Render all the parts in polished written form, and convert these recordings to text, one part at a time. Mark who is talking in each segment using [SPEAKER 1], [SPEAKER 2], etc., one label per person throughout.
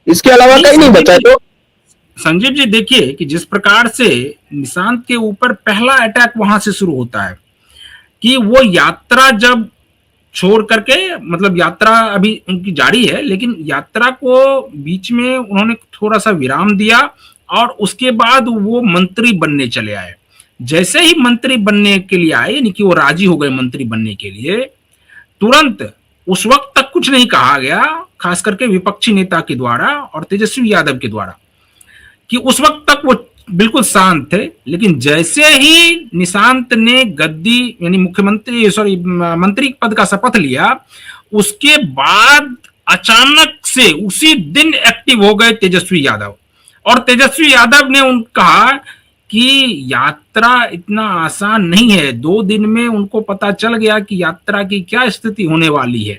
[SPEAKER 1] इसके अलावा कहीं नहीं बचा। तो
[SPEAKER 2] संजीव जी देखिए कि जिस प्रकार से निशांत के ऊपर पहला अटैक वहां से शुरू होता है कि वो यात्रा जब छोड़ करके, मतलब यात्रा अभी उनकी जारी है, लेकिन यात्रा को बीच में उन्होंने थोड़ा सा विराम दिया और उसके बाद वो मंत्री बनने चले आए। जैसे ही मंत्री बनने के लिए आए, यानी कि वो राजी हो गए मंत्री बनने के लिए, तुरंत उस वक्त तक कुछ नहीं कहा गया, खास करके विपक्षी नेता के द्वारा और तेजस्वी यादव के द्वारा, कि उस वक्त तक वो बिल्कुल शांत थे। लेकिन जैसे ही निशांत ने गद्दी यानी मुख्यमंत्री मंत्री पद का शपथ लिया, उसके बाद अचानक से उसी दिन एक्टिव हो गए तेजस्वी यादव। और तेजस्वी यादव ने कहा कि यात्रा इतना आसान नहीं है। 2 दिन में उनको पता चल गया कि यात्रा की क्या स्थिति होने वाली है,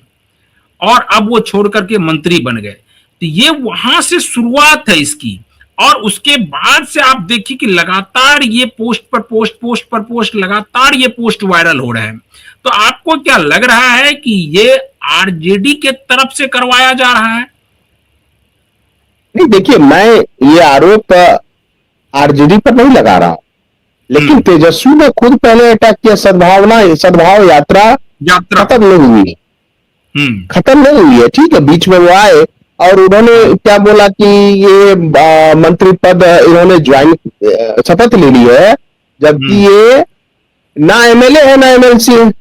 [SPEAKER 2] और अब वो छोड़ करके मंत्री बन गए। तो ये वहां से शुरुआत है इसकी। और उसके बाद से आप देखिए कि लगातार ये पोस्ट लगातार ये पोस्ट वायरल हो रहे हैं। तो आपको क्या लग रहा है कि ये आरजेडी के तरफ से करवाया जा रहा है?
[SPEAKER 1] नहीं, देखिए, मैं ये आरोप आरजेडी पर नहीं लगा रहा हूं, लेकिन तेजस्वी ने खुद पहले अटैक किया। सद्भाव यात्रा खत्म नहीं हुई, खत्म नहीं हुई है, ठीक है। बीच में वो आए और उन्होंने क्या बोला कि ये मंत्री पद इन्होंने ज्वाइन शपथ ले ली है, जबकि ये ना एमएलए है ना एमएलसी है।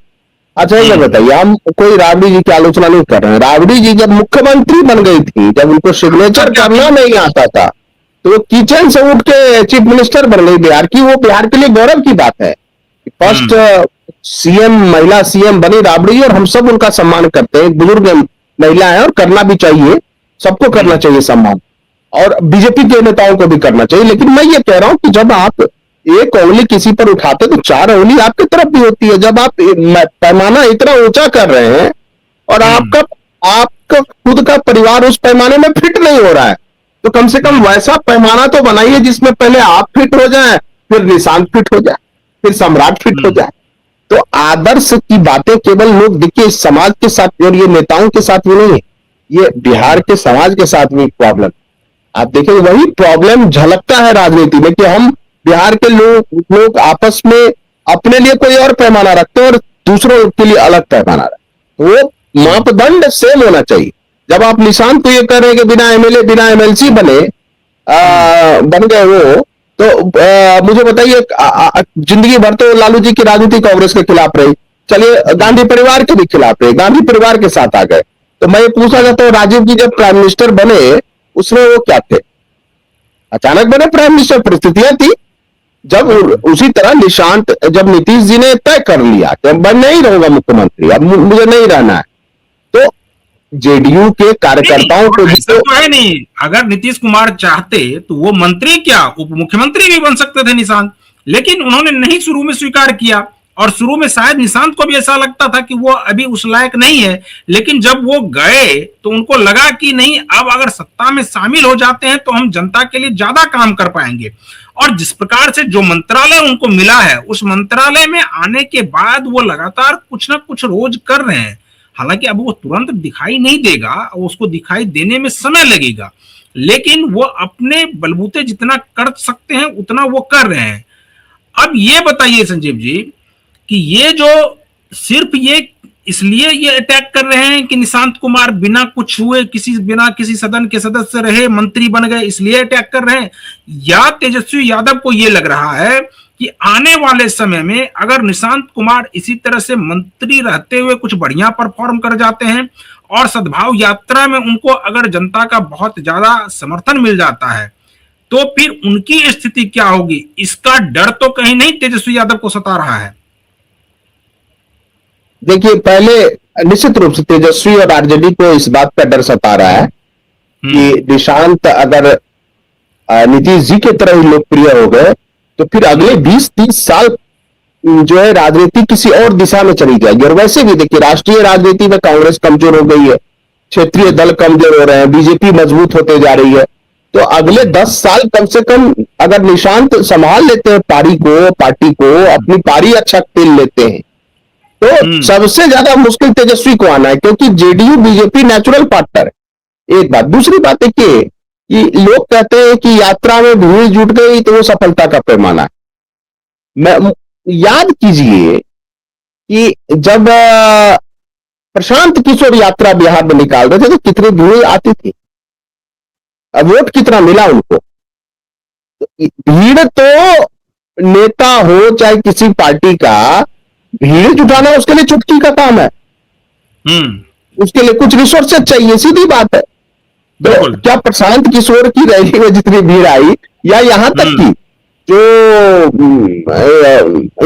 [SPEAKER 1] अच्छा ये बताइए, हम कोई राबड़ी जी की आलोचना नहीं कर रहे हैं। राबड़ी जी जब मुख्यमंत्री बन गई थी, जब उनको सिग्नेचर करना नहीं आता था, तो वो किचन से उठ के चीफ मिनिस्टर बन गई बिहार की। वो बिहार के लिए गौरव की बात है। फर्स्ट सीएम, महिला सीएम बनी राबड़ी, और हम सब उनका सम्मान करते हैं। बुजुर्ग महिला है और करना भी चाहिए, सबको करना चाहिए सम्मान, और बीजेपी के नेताओं को भी करना चाहिए। लेकिन मैं ये कह रहा हूं कि जब आप एक उंगली किसी पर उठाते तो 4 उंगली आपकी तरफ भी होती है। जब आप पैमाना इतना ऊंचा कर रहे हैं और आपका खुद का परिवार उस पैमाने में फिट नहीं हो रहा है, तो कम से कम वैसा पैमाना तो बनाइए जिसमें पहले आप फिट हो जाए, फिर निशांत फिट हो जाए, फिर सम्राट फिट हो जाए। तो आदर्श की बातें केवल लोग, देखिए, समाज के साथ और ये नेताओं के साथ भी नहीं है, ये बिहार के समाज के साथ भी प्रॉब्लम। आप देखिए, वही प्रॉब्लम झलकता है राजनीति में कि हम बिहार के लोग आपस में अपने लिए कोई और पैमाना रखते हैं और दूसरों के लिए अलग पैमाना रखते हैं। वो मापदंड सेम होना चाहिए। जब आप निशांत को ये कह रहे हैं कि बिना एमएलए बिना एमएलसी बन गए वो, तो मुझे बताइए, जिंदगी भर तो लालू जी की राजनीति कांग्रेस के खिलाफ रही, चलिए गांधी परिवार के भी खिलाफ रहे, गांधी परिवार के साथ आ गए। तो मैं ये पूछना चाहता हूँ, राजीव जी जब प्राइम मिनिस्टर बने, उसमें वो क्या थे? अचानक बने प्राइम मिनिस्टर, परिस्थितियां थी। जब उसी तरह निशांत, जब नीतीश जी ने तय कर लिया कि मैं नहीं रहूंगा मुख्यमंत्री, अब मुझे नहीं रहना है, तो जेडीयू के कार्यकर्ताओं को
[SPEAKER 2] ऐसा तो है नहीं। अगर नीतीश कुमार चाहते तो वो मंत्री क्या, उप मुख्यमंत्री भी बन सकते थे निशांत, लेकिन उन्होंने नहीं शुरू में स्वीकार किया। और शुरू में शायद निशांत को भी ऐसा लगता था कि वो अभी उस लायक नहीं है, लेकिन जब वो गए तो उनको लगा कि नहीं, अब अगर सत्ता में शामिल हो जाते हैं तो हम जनता के लिए ज्यादा काम कर पाएंगे। और जिस प्रकार से जो मंत्रालय उनको मिला है, उस मंत्रालय में आने के बाद वो लगातार कुछ ना कुछ रोज कर रहे हैं। हालांकि अब वो तुरंत दिखाई नहीं देगा, उसको दिखाई देने में समय लगेगा, लेकिन वो अपने बलबूते जितना कर सकते हैं उतना वो कर रहे हैं। अब ये बताइए संजीव जी कि ये जो सिर्फ ये इसलिए ये अटैक कर रहे हैं कि निशांत कुमार बिना कुछ हुए, बिना किसी सदन के सदस्य रहे मंत्री बन गए, इसलिए अटैक कर रहे हैं, या तेजस्वी यादव को ये लग रहा है कि आने वाले समय में अगर निशांत कुमार इसी तरह से मंत्री रहते हुए कुछ बढ़िया परफॉर्म कर जाते हैं और सद्भाव यात्रा में उनको अगर जनता का बहुत ज्यादा समर्थन मिल जाता है, तो फिर उनकी स्थिति क्या होगी? इसका डर तो कहीं नहीं तेजस्वी यादव को सता रहा है?
[SPEAKER 1] देखिए, पहले निश्चित रूप से तेजस्वी और आरजेडी को इस बात का डर सता रहा है कि निशांत अगर नीतीश जी की तरह ही लोकप्रिय हो गए तो फिर अगले 20-30 साल जो है राजनीति किसी और दिशा में चली जाएगी। और वैसे भी देखिए, राष्ट्रीय राजनीति में कांग्रेस कमजोर हो गई है, क्षेत्रीय दल कमजोर हो रहे हैं, बीजेपी मजबूत होते जा रही है। तो अगले 10 साल कम से कम अगर निशांत संभाल लेते हैं पार्टी को अपनी पारी अच्छा खेल लेते हैं, तो सबसे ज्यादा मुश्किल तेजस्वी को आना है, क्योंकि जेडीयू बीजेपी नेचुरल पार्टनर है। एक बात। दूसरी बात है कि कि लोग कहते हैं कि यात्रा में भीड़ जुट गई तो वो सफलता का पैमाना है। मैं याद कीजिए कि जब प्रशांत किशोर यात्रा बिहार में निकाल रहे थे तो कितनी भीड़ आती थी, वोट कितना मिला उनको। भीड़ तो नेता हो चाहे किसी पार्टी का, भीड़ जुटाना उसके लिए चुटकी का काम है। उसके लिए कुछ रिसोर्सेज चाहिए, सीधी बात है। तो क्या प्रशांत किशोर की रैली में जितनी भीड़ आई, या यहां तक कि जो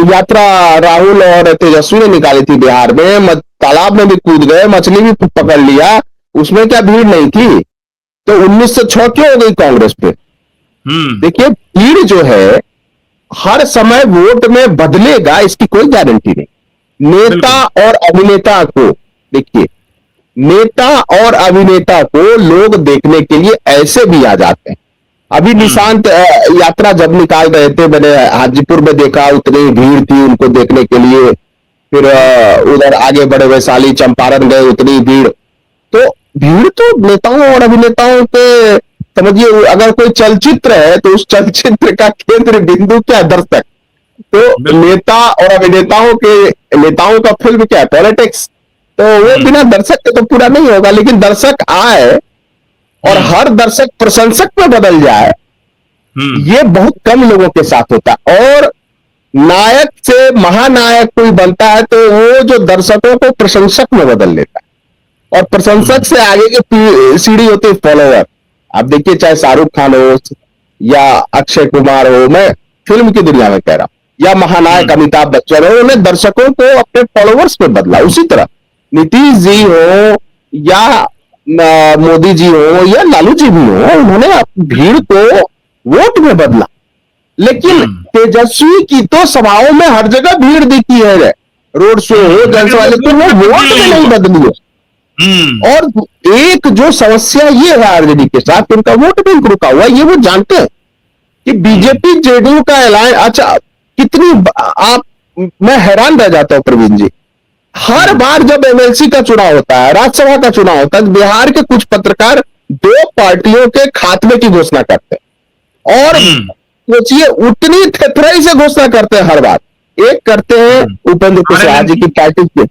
[SPEAKER 1] यात्रा राहुल और तेजस्वी ने निकाली थी बिहार में, तालाब में भी कूद गए, मछली भी पकड़ लिया, उसमें क्या भीड़ नहीं थी? तो 1906 क्यों हो गई कांग्रेस पे? देखिए, भीड़ जो है हर समय वोट में बदलेगा इसकी कोई गारंटी नहीं। नेता और अभिनेता को देखिए, नेता और अभिनेता को लोग देखने के लिए ऐसे भी आ जाते हैं। अभी निशांत यात्रा जब निकाल रहे थे, मैंने हाजीपुर में देखा, उतनी भीड़ थी उनको देखने के लिए। फिर उधर आगे बढ़े वैशाली चंपारण गए, उतनी भीड़। तो भीड़ तो नेताओं और अभिनेताओं के, समझिए अगर कोई चलचित्र है तो उस चलचित्र का केंद्र बिंदु क्या, दर्शक। तो नेता और अभिनेताओं के, नेताओं का फिल्म क्या है, पॉलिटिक्स। तो वो बिना दर्शक के तो पूरा नहीं होगा। लेकिन दर्शक आए और हर दर्शक प्रशंसक में बदल जाए, ये बहुत कम लोगों के साथ होता है। और नायक से महानायक कोई बनता है तो वो जो दर्शकों को प्रशंसक में बदल लेता है, और प्रशंसक से आगे की सीढ़ी होती है फॉलोअर। आप देखिए, चाहे शाहरुख खान हो या अक्षय कुमार हो, मैं फिल्म की दुनिया में कह रहा हूं, या महानायक अमिताभ बच्चन हो, उन्होंने दर्शकों को अपने फॉलोअर्स में बदला। उसी तरह नीतीश जी हो या मोदी जी हो या लालू जी भी हो, उन्होंने भीड़ को वोट में बदला। लेकिन तेजस्वी की तो सभाओं में हर जगह भीड़ दिखी है, रोड शो हो, जनसभा, लेकिन वो वोट में नहीं बदली है। और एक जो समस्या ये है आरजेडी के साथ, उनका वोट बैंक रुका हुआ है। ये वो जानते हैं कि बीजेपी जेडीयू का ऐलान, अच्छा कितनी आप, मैं हैरान रह जाता हूं प्रवीण जी, हर बार जब एमएलसी का चुनाव होता है, राज्यसभा का चुनाव होता है, बिहार के कुछ पत्रकार दो पार्टियों के खात्मे की घोषणा करते हैं। और सोचिए, उतनी थेथराई से घोषणा करते हैं हर बार। एक करते हैं उपेंद्र कुशवाहा जी की पार्टी के,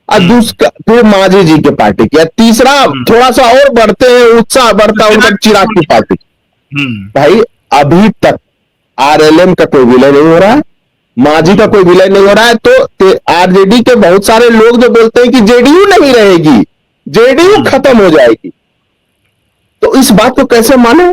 [SPEAKER 1] और दूसरा फिर मांझी जी के पार्टी की, तीसरा थोड़ा सा और बढ़ते हैं, उत्साह बढ़ता है उनका चिराग की पार्टी। भाई अभी तक आरएलएम का कोई विलय नहीं हो रहा है, मांझी का कोई विलय नहीं हो रहा है। तो आरजेडी के बहुत सारे लोग जो बोलते हैं कि जेडीयू नहीं रहेगी, जेडीयू खत्म हो जाएगी, तो इस बात को कैसे माने?